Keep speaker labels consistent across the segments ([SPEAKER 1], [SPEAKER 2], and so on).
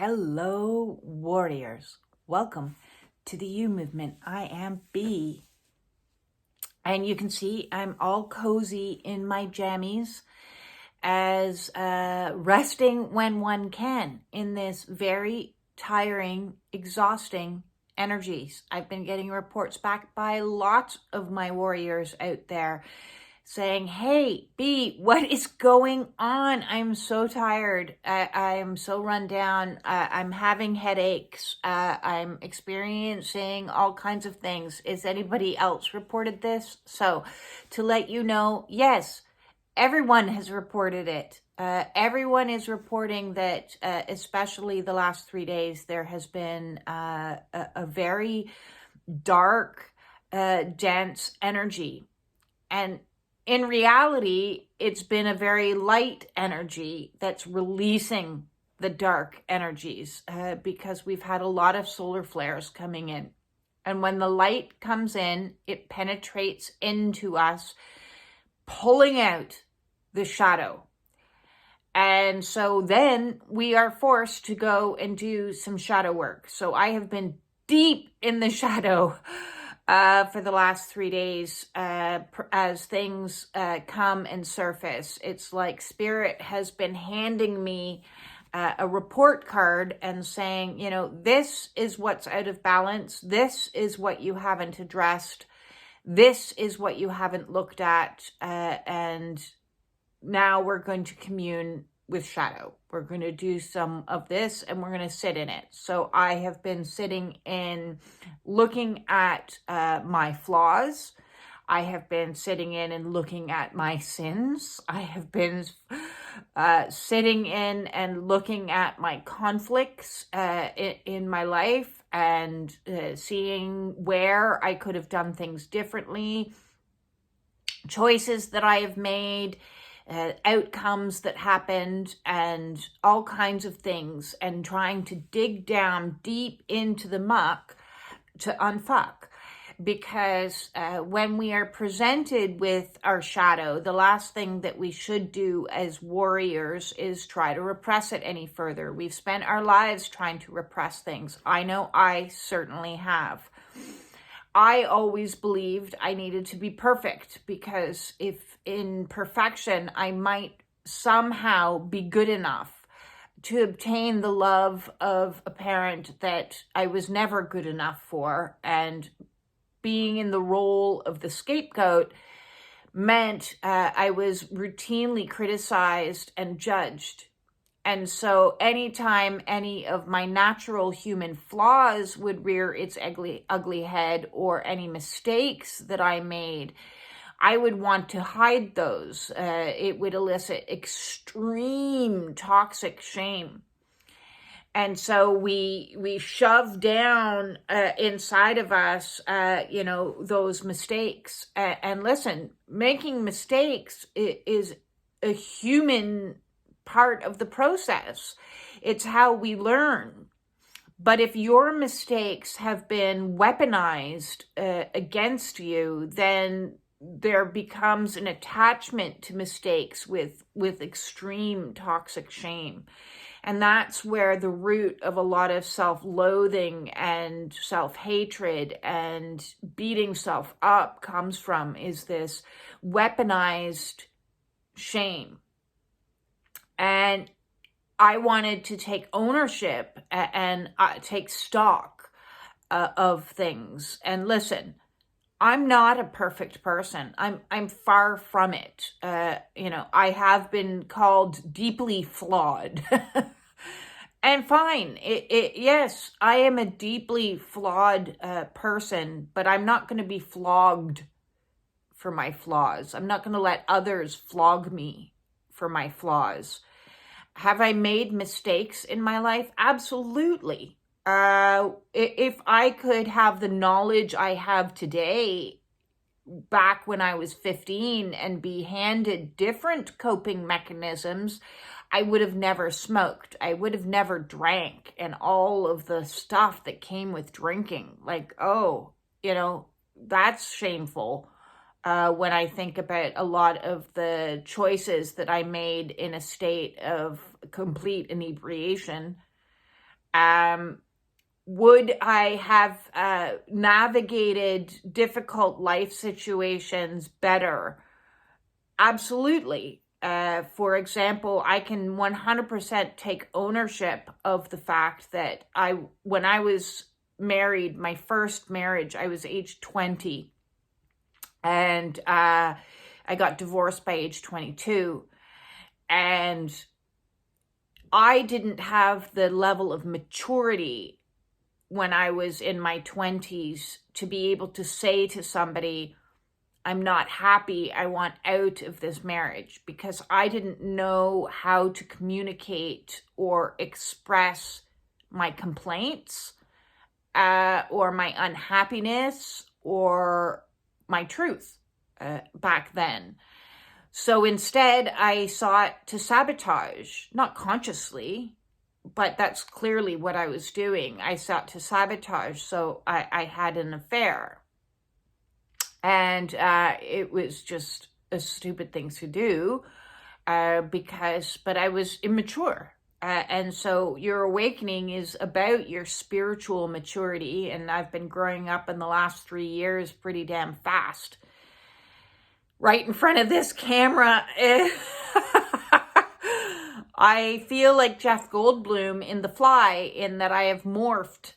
[SPEAKER 1] Hello, warriors. Welcome to the U movement. I am B. And you can see I'm all cozy in my jammies as resting when one can in this very tiring, exhausting energies. I've been getting reports back by lots of my warriors out there saying, hey, B, what is going on? I'm so tired. I'm so run down. I'm having headaches. I'm experiencing all kinds of things. Is anybody else reported this? So to let you know, yes, everyone has reported it. Everyone is reporting that, especially the last 3 days, there has been a very dark, dense energy. And in reality, it's been a very light energy that's releasing the dark energies because we've had a lot of solar flares coming in. And when the light comes in, it penetrates into us, pulling out the shadow. And so then we are forced to go and do some shadow work. So I have been deep in the shadow for the last 3 days as things come and surface. It's like Spirit has been handing me a report card and saying, you know, this is what's out of balance. This is what you haven't addressed. This is what you haven't looked at. And now we're going to commune with shadow. We're going to do some of this and we're going to sit in it. So I have been sitting in looking at my flaws. I have been sitting in and looking at my sins. I have been sitting in and looking at my conflicts in my life and seeing where I could have done things differently, choices that I have made, outcomes that happened, and all kinds of things, and trying to dig down deep into the muck to unfuck. Because when we are presented with our shadow, the last thing that we should do as warriors is try to repress it any further. We've spent our lives trying to repress things. I know I certainly have. I always believed I needed to be perfect because if in perfection, I might somehow be good enough to obtain the love of a parent that I was never good enough for. And being in the role of the scapegoat meant I was routinely criticized and judged. And so anytime any of my natural human flaws would rear its ugly head, or any mistakes that I made, I would want to hide those. It would elicit extreme toxic shame. And so we shove down inside of us, those mistakes. And listen, making mistakes is a human part of the process. It's how we learn. But if your mistakes have been weaponized against you, then there becomes an attachment to mistakes with extreme toxic shame. And that's where the root of a lot of self-loathing and self-hatred and beating self up comes from, is this weaponized shame. And I wanted to take ownership and take stock of things. And listen, I'm not a perfect person. I'm far from it. I have been called deeply flawed. And fine. Yes, I am a deeply flawed person, but I'm not going to be flogged for my flaws. I'm not going to let others flog me for my flaws. Have I made mistakes in my life? Absolutely. If I could have the knowledge I have today back when I was 15 and be handed different coping mechanisms, I would have never smoked. I would have never drank, and all of the stuff that came with drinking. Like, that's shameful. When I think about a lot of the choices that I made in a state of complete inebriation. Would I have navigated difficult life situations better? Absolutely. For example, I can 100% take ownership of the fact that when I was married, my first marriage, I was age 20, and I got divorced by age 22, and I didn't have the level of maturity when I was in my 20s to be able to say to somebody, I'm not happy, I want out of this marriage, because I didn't know how to communicate or express my complaints or my unhappiness or my truth back then. So instead, I sought to sabotage, not consciously, but that's clearly what I was doing. I sought to sabotage, so I had an affair. And it was just a stupid thing to do but I was immature. And so your awakening is about your spiritual maturity. And I've been growing up in the last 3 years pretty damn fast. Right in front of this camera, I feel like Jeff Goldblum in The Fly, in that I have morphed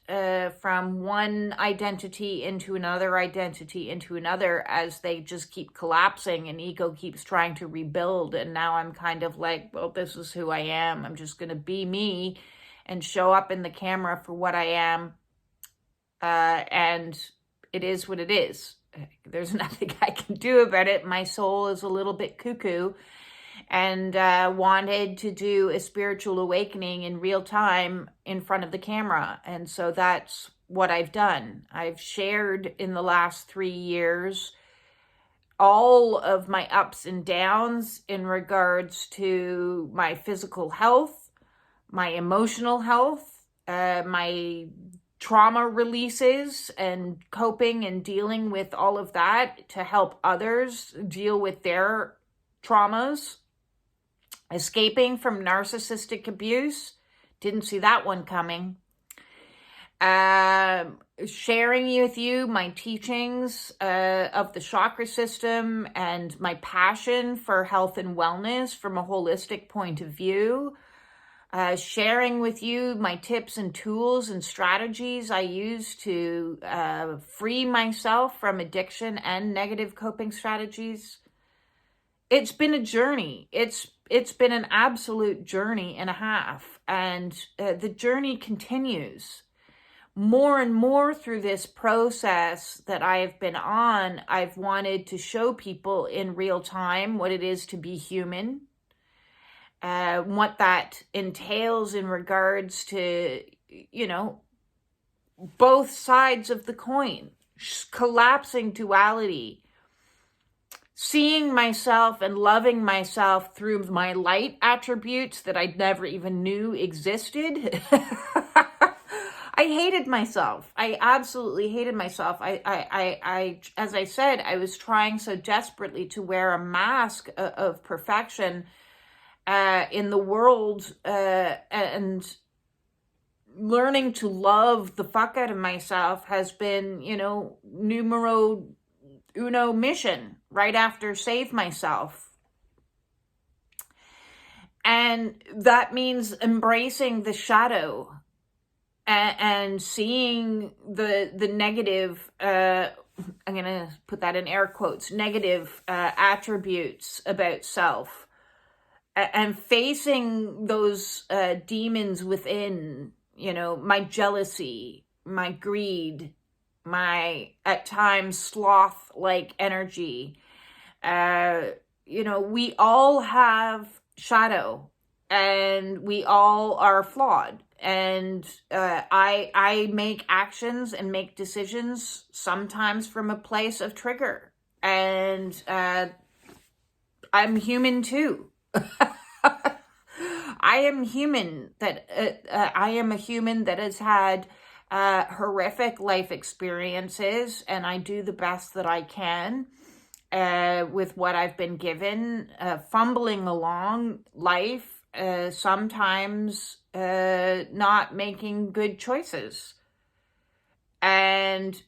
[SPEAKER 1] from one identity into another as they just keep collapsing and ego keeps trying to rebuild. And now I'm kind of like, well, this is who I am. I'm just going to be me and show up in the camera for what I am. And it is what it is. There's nothing I can do about it. My soul is a little bit cuckoo, and wanted to do a spiritual awakening in real time in front of the camera. And so that's what I've done. I've shared in the last 3 years all of my ups and downs in regards to my physical health, my emotional health, my trauma releases and coping and dealing with all of that to help others deal with their traumas. Escaping from narcissistic abuse. Didn't see that one coming. Sharing with you my teachings of the chakra system and my passion for health and wellness from a holistic point of view. Sharing with you my tips and tools and strategies I use to free myself from addiction and negative coping strategies. It's been a journey. It's been an absolute journey and a half, and the journey continues. More and more through this process that I have been on, I've wanted to show people in real time what it is to be human, what that entails in regards to, both sides of the coin, collapsing duality, seeing myself and loving myself through my light attributes that I never even knew existed. I hated myself. I absolutely hated myself. I, as I said, I was trying so desperately to wear a mask of perfection in the world, and learning to love the fuck out of myself has been, numero uno mission right after Save Myself. And that means embracing the shadow and seeing the negative, I'm going to put that in air quotes, negative attributes about self, and facing those demons within, my jealousy, my greed, my, at times, sloth-like energy. We all have shadow, and we all are flawed. And I make actions and make decisions sometimes from a place of trigger. And I'm human too. I am human. I am a human that has had horrific life experiences, and I do the best that I can with what I've been given, fumbling along life, sometimes not making good choices. And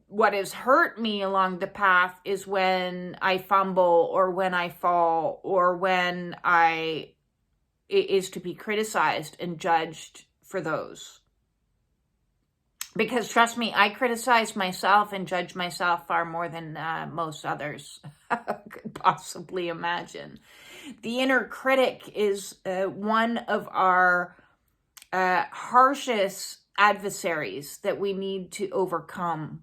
[SPEAKER 1] what has hurt me along the path is when I fumble, or when I fall, or when it is to be criticized and judged for those. Because trust me, I criticize myself and judge myself far more than most others could possibly imagine. The inner critic is one of our harshest adversaries that we need to overcome.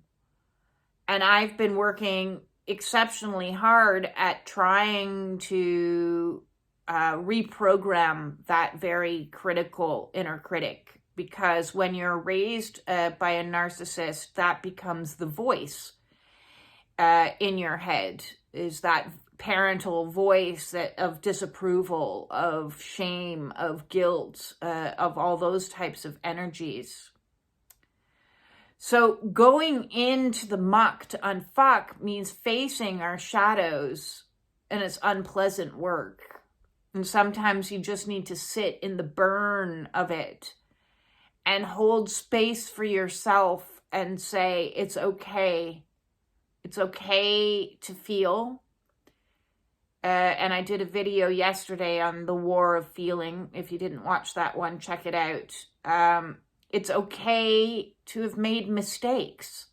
[SPEAKER 1] And I've been working exceptionally hard at trying to reprogram that very critical inner critic. Because when you're raised by a narcissist, that becomes the voice in your head, is that parental voice of disapproval, of shame, of guilt, of all those types of energies. So going into the muck to unfuck means facing our shadows, and it's unpleasant work. And sometimes you just need to sit in the burn of it and hold space for yourself and say, it's okay. It's okay to feel. And I did a video yesterday on the war of feeling. If you didn't watch that one, check it out. It's okay to have made mistakes.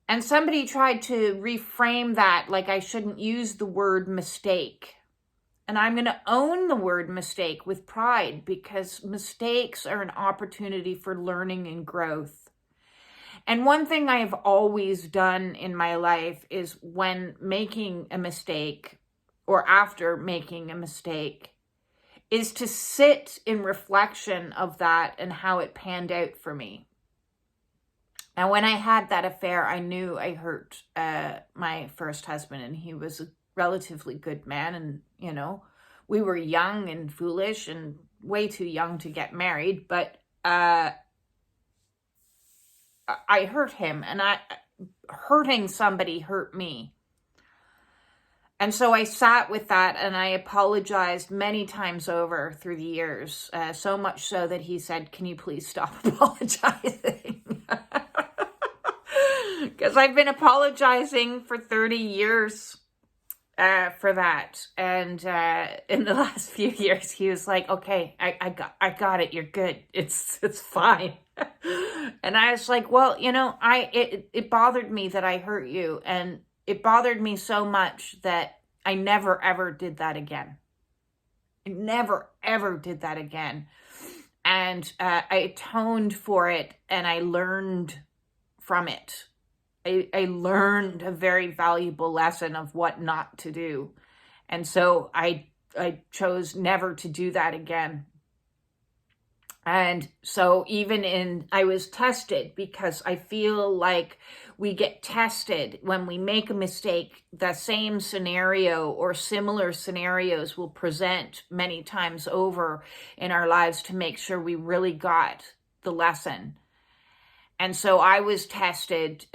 [SPEAKER 1] And somebody tried to reframe that like I shouldn't use the word mistake. And I'm going to own the word mistake with pride, because mistakes are an opportunity for learning and growth. And one thing I have always done in my life is when making a mistake, or after making a mistake, is to sit in reflection of that and how it panned out for me. Now, when I had that affair, I knew I hurt my first husband, and he was a relatively good man. And, you know, we were young and foolish and way too young to get married, but I hurt him, and hurting somebody hurt me. And so I sat with that, and I apologized many times over through the years, so much so that he said, "Can you please stop apologizing?" Because I've been apologizing for 30 years for that. And in the last few years, he was like, "Okay, I got it. You're good. It's fine." And I was like, well, you know, it bothered me that I hurt you, and it bothered me so much that I never, ever did that again. I never, ever did that again. And I atoned for it, and I learned from it. I learned a very valuable lesson of what not to do. And so I chose never to do that again. And so I was tested, because I feel like we get tested when we make a mistake. The same scenario or similar scenarios will present many times over in our lives to make sure we really got the lesson. And so I was tested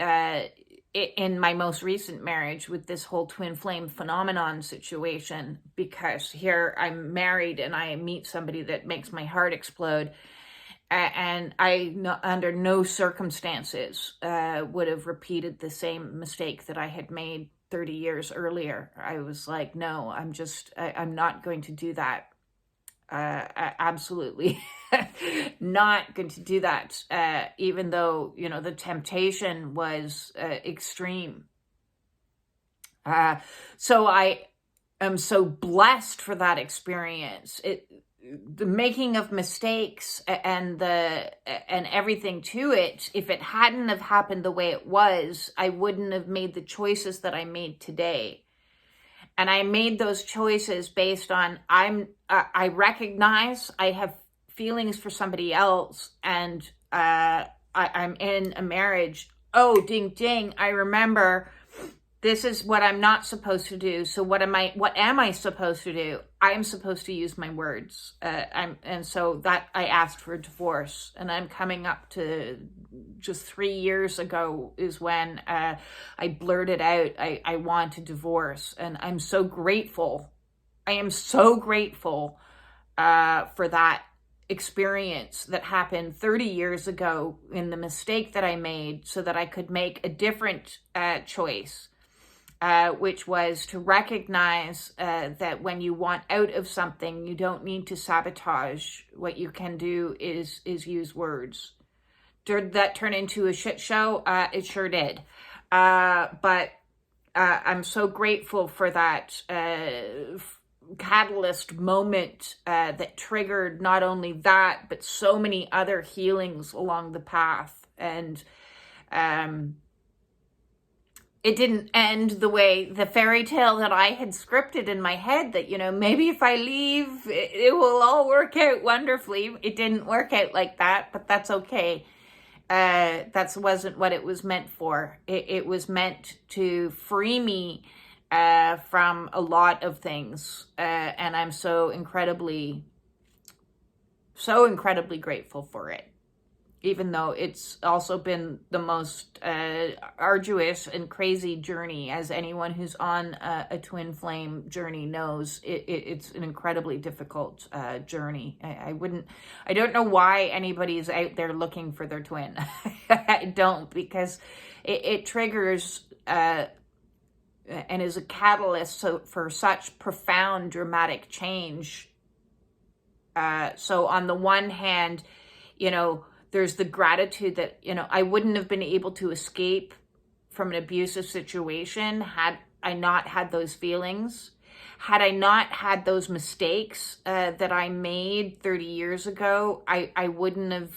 [SPEAKER 1] in my most recent marriage with this whole twin flame phenomenon situation, because here I'm married and I meet somebody that makes my heart explode. And under no circumstances would have repeated the same mistake that I had made 30 years earlier. I was like, no, I'm not going to do that. Absolutely not going to do that. Even though, you know, the temptation was extreme. So I am so blessed for that experience. The making of mistakes and everything to it, if it hadn't have happened the way it was, I wouldn't have made the choices that I made today. And I made those choices based on, I recognize I have feelings for somebody else, and I'm in a marriage. Oh, ding, ding. I remember this is what I'm not supposed to do. So what am I supposed to do? I'm supposed to use my words. And so that I asked for a divorce, and I'm coming up to just 3 years ago is when I blurted out, I want a divorce. And I'm so grateful. I am so grateful for that experience that happened 30 years ago in the mistake that I made, so that I could make a different choice, which was to recognize that when you want out of something, you don't need to sabotage. What you can do is use words. Did that turn into a shit show? It sure did. But I'm so grateful for that catalyst moment that triggered not only that, but so many other healings along the path. And it didn't end the way, the fairy tale that I had scripted in my head, that, you know, maybe if I leave, it will all work out wonderfully. It didn't work out like that, but that's okay. That wasn't what it was meant for. It was meant to free me from a lot of things. And I'm so incredibly grateful for it. Even though it's also been the most arduous and crazy journey, as anyone who's on a twin flame journey knows, it's an incredibly difficult journey. I don't know why anybody's out there looking for their twin. I don't, because it triggers and is a catalyst for such profound, dramatic change. So on the one hand, you know, there's the gratitude that, you know, I wouldn't have been able to escape from an abusive situation had I not had those feelings. Had I not had those mistakes that I made 30 years ago, I wouldn't have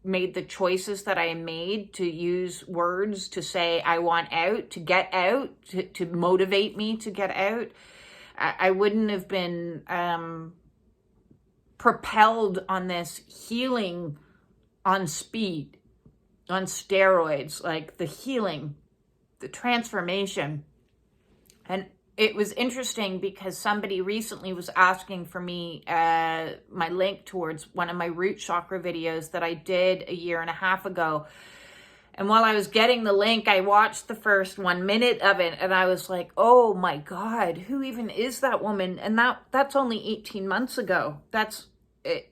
[SPEAKER 1] made the choices that I made to use words to say, I want out, to get out, to motivate me to get out. I wouldn't have been propelled on this healing on speed, on steroids, like the healing, the transformation. And it was interesting because somebody recently was asking for me my link towards one of my root chakra videos that I did a year and a half ago. And while I was getting the link, I watched the first 1 minute of it, and I was like, oh my God, who even is that woman? And that's only 18 months ago. That's it.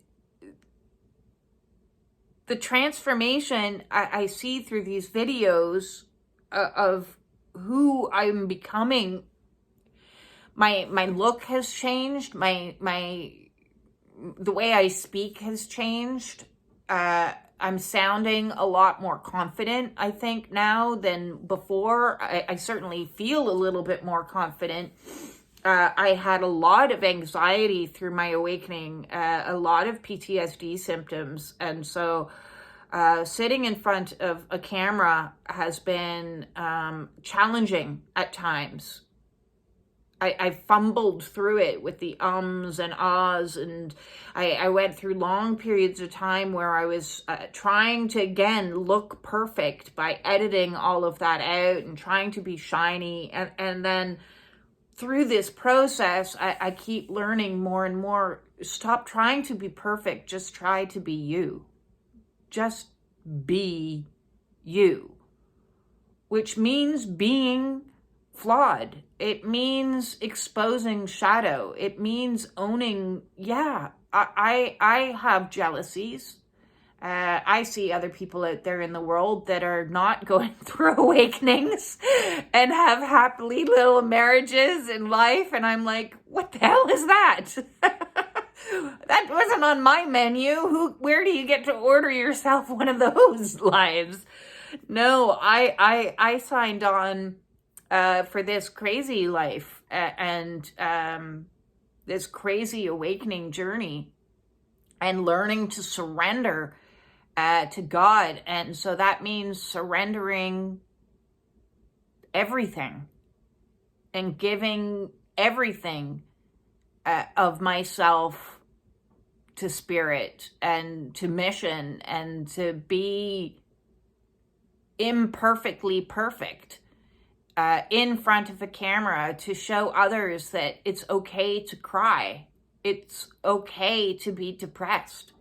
[SPEAKER 1] The transformation I see through these videos of who I'm becoming. My look has changed. The way I speak has changed. I'm sounding a lot more confident, I think, now than before. I certainly feel a little bit more confident. I had a lot of anxiety through my awakening, a lot of PTSD symptoms. And so sitting in front of a camera has been challenging at times. I fumbled through it with the ums and ahs, and I went through long periods of time where I was trying to, again, look perfect by editing all of that out and trying to be shiny. And then through this process, I keep learning more and more, stop trying to be perfect, just try to be you. Just be you. Which means being flawed. It means exposing shadow. It means owning, yeah, I have jealousies. I see other people out there in the world that are not going through awakenings and have happily little marriages in life. And I'm like, what the hell is that? That wasn't on my menu. Where do you get to order yourself one of those lives? No, I signed on for this crazy life and this crazy awakening journey and learning to surrender to God. And so that means surrendering everything and giving everything of myself to spirit and to mission and to be imperfectly perfect in front of a camera to show others that it's okay to cry. It's okay to be depressed.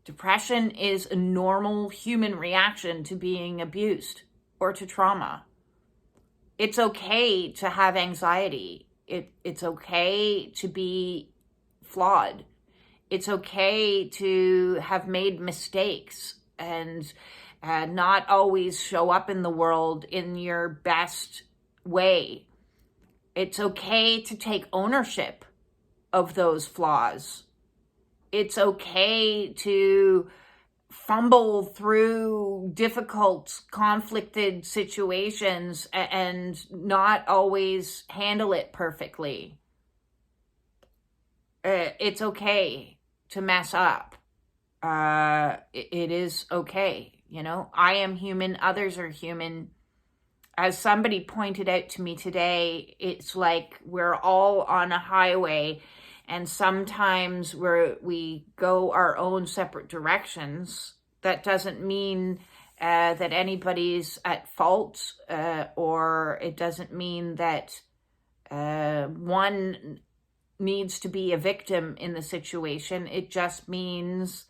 [SPEAKER 1] Depression is a normal human reaction to being abused or to trauma. It's okay to have anxiety. It's okay to be flawed. It's okay to have made mistakes and not always show up in the world in your best way. It's okay to take ownership of those flaws. It's okay to fumble through difficult, conflicted situations and not always handle it perfectly. It's okay to mess up. It is okay. You know, I am human. Others are human. As somebody pointed out to me today, it's like we're all on a highway, and sometimes we go our own separate directions. That doesn't mean that anybody's at fault, or it doesn't mean that one needs to be a victim in the situation. It just means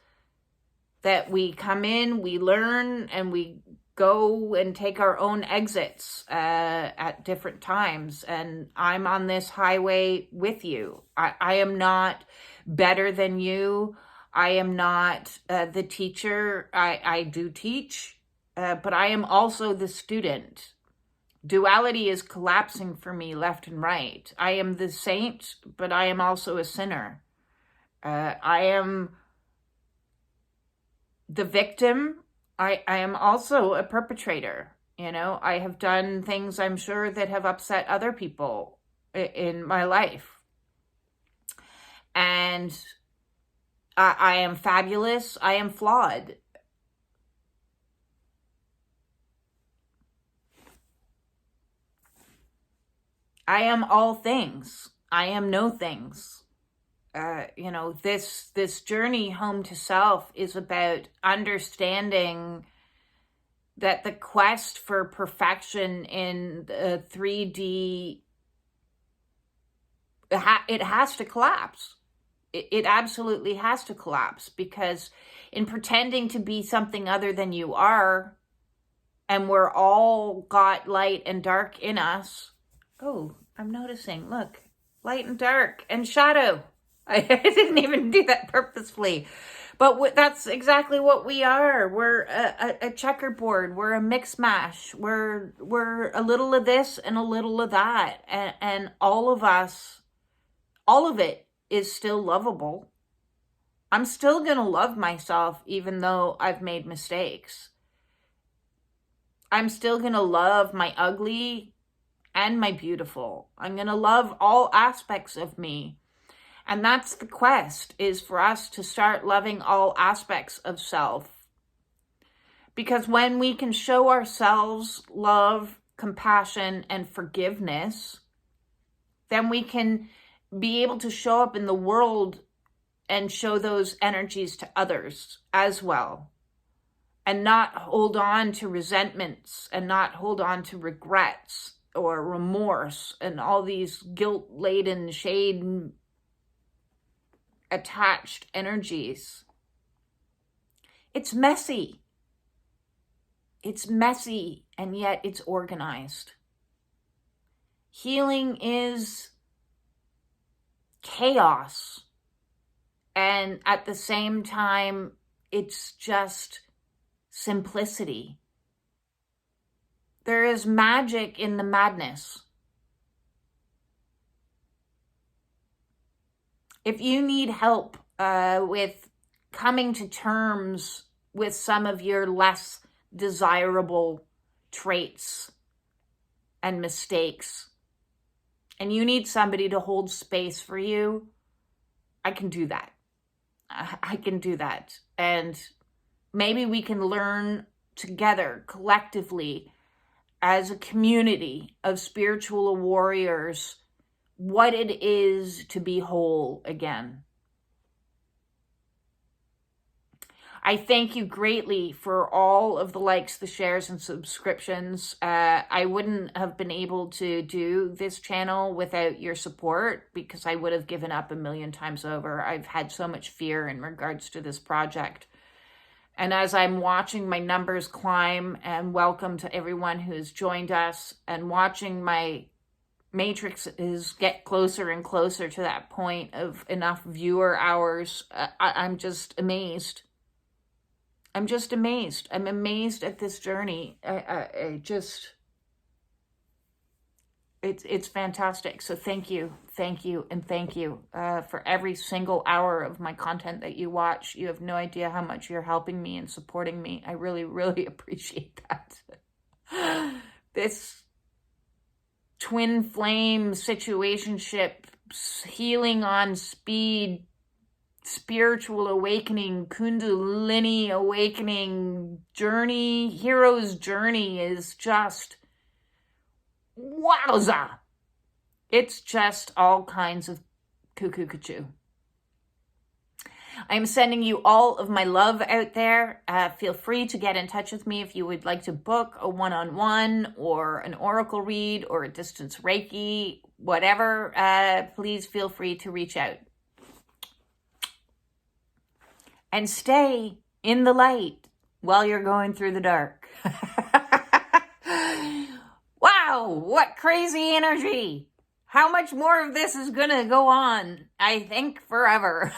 [SPEAKER 1] that we come in, we learn, and we go and take our own exits at different times. And I'm on this highway with you. I am not better than you. I am not the teacher. I do teach, but I am also the student. Duality is collapsing for me left and right. I am the saint, but I am also a sinner. I am the victim. I am also a perpetrator. You know, I have done things, I'm sure, that have upset other people in my life. And I am fabulous. I am flawed. I am all things. I am no things. You know, this journey home to self is about understanding that the quest for perfection in the 3D, it has to collapse. It absolutely has to collapse, because in pretending to be something other than you are, and we're all got light and dark in us. Oh, I'm noticing, look, light and dark and shadow. I didn't even do that purposefully, but that's exactly what we are. We're a checkerboard. We're a mix mash. We're a little of this and a little of that, and all of us, all of it is still lovable. I'm still gonna love myself even though I've made mistakes. I'm still gonna love my ugly and my beautiful. I'm gonna love all aspects of me. And that's the quest, is for us to start loving all aspects of self. Because when we can show ourselves love, compassion, and forgiveness, then we can be able to show up in the world and show those energies to others as well. And not hold on to resentments, and not hold on to regrets or remorse and all these guilt-laden, shade attached energies. It's messy. It's messy, and yet it's organized. Healing is chaos, and at the same time, it's just simplicity. There is magic in the madness. If you need help with coming to terms with some of your less desirable traits and mistakes, and you need somebody to hold space for you, I can do that. I can do that. And maybe we can learn together, collectively, as a community of spiritual warriors, what it is to be whole again. I thank you greatly for all of the likes, the shares, and subscriptions. I wouldn't have been able to do this channel without your support, because I would have given up a million times over. I've had so much fear in regards to this project. And as I'm watching my numbers climb, and welcome to everyone who has joined us, and watching my matrices get closer and closer to that point of enough viewer hours, I'm just amazed. I'm just amazed. I'm amazed at this journey. I just, it's fantastic. So thank you, and thank you for every single hour of my content that you watch. You have no idea how much you're helping me and supporting me. I really, really appreciate that. This twin flame situationship, healing on speed, spiritual awakening, kundalini awakening journey, hero's journey is just wowza. It's just all kinds of cuckoo-cuckoo. I'm sending you all of my love out there. Feel free to get in touch with me if you would like to book a one-on-one or an oracle read or a distance Reiki, whatever. Please feel free to reach out. And stay in the light while you're going through the dark. Wow, what crazy energy. How much more of this is going to go on? I think forever.